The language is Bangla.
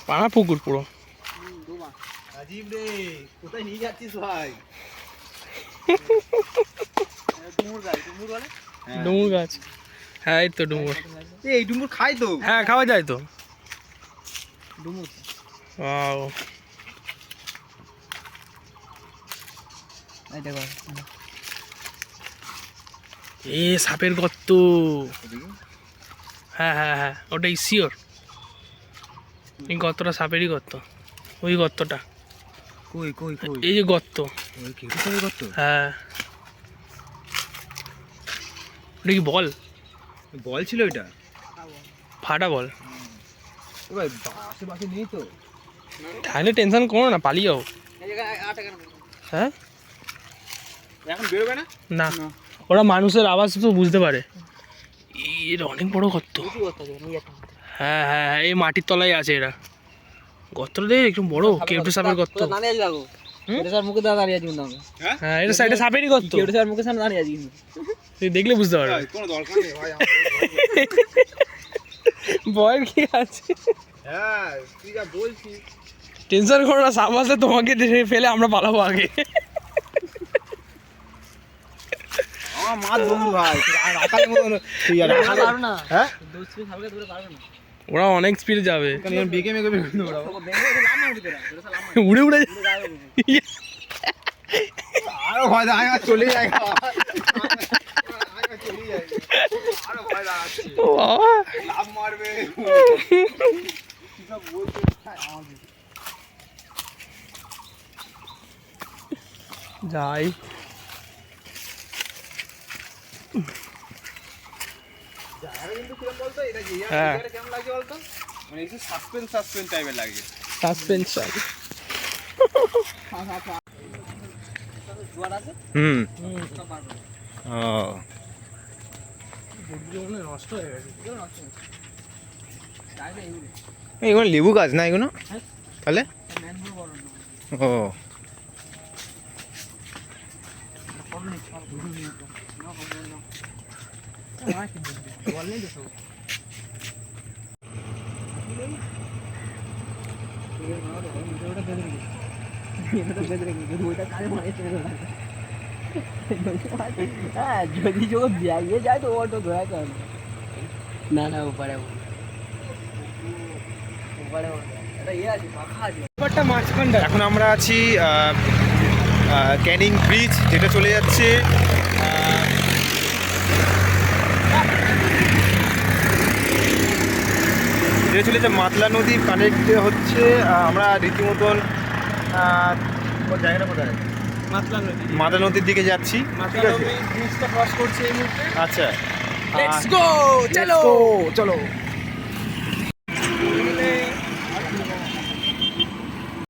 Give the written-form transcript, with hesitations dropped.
পানা পুকুর পুরো। রাজীব রে, কোথায় নিয়ে যাচ্ছিস ভাই? ডুমুর গাছ, হ্যাঁ এই তো ডুমুর। এই ডুমুর খাই তো? হ্যাঁ খাওয়া যায় তো ডুমুর ওয়াও। এ সাপের গর্ত, হ্যাঁ হ্যাঁ হ্যাঁ ওটাই শিওর, এই গর্তটা সাপেরই গর্ত, ওই গর্তটা, কই কই কই? এই যে গর্ত, ওই কি সাপের গর্ত? হ্যাঁ ওটা কি বল? বল ছিল এটা? ফাটা বল। ভাই আশেপাশে নেই তো? তাহলে টেনশন করো না, পালিয়ে যাও। হ্যাঁ এখন বেরোবে না? না, ওরা মানুষের আওয়াজ তো বুঝতে পারে। এর অনেক বড় গর্ত, হ্যাঁ হ্যাঁ হ্যাঁ এই মাটির তলায় আছে এরা। গর্তটা দেখ একটু বড়, কেউটে সাপের গর্ত। হ্যাঁ এটা সাইডে সাপেরই গর্ত, তুই দেখলে বুঝতে পারবে। কোনো দরকার নেই ভাই, ভয়ের কি আছে? হ্যাঁ তুই যা বলছিস। টেনশন করো না, সাপ আসলে তোমাকে ফেলে আমরা পালাবো আগে। আমার মাছ বন্ধু ভাই, রাখালের মতন তুই আর পারবে না। হ্যাঁ ওরা অনেক স্পিডে যাবে, বেগে মেগে উড়ে উড়ে আরো ভয় দেয়, চলে যায় চলে যায়, আরো ভয় লাগাচ্ছে, ও বাবা লাভ মারবে। যাই। হ্যাঁ কেমন লাগছে বলতো? মানে একটু সাসপেন্স সাসপেন্স টাইপের লাগে। সাসপেন্স। হুম ও নষ্ট হয়ে গেছে। এগুলো লেবু গাছ না এগুলো? তাহলে ও যদি চোখ বেরিয়ে যায় তো ওটা ধরা যায় না। না ওপারে এখন আমরা আছি ক্যানিং ব্রিজ, যেটা চলে যাচ্ছে যেটা চলে যাচ্ছে মাতলা নদী কানেক্ট হচ্ছে। আমরা রীতিমতন জায়গাটা কোথায়? মাতলা নদীর দিকে যাচ্ছি। ঠিক আছে, ব্রিজটা ক্রস করছে এই মুহূর্তে। আচ্ছা লেটস গো, চলো চলো।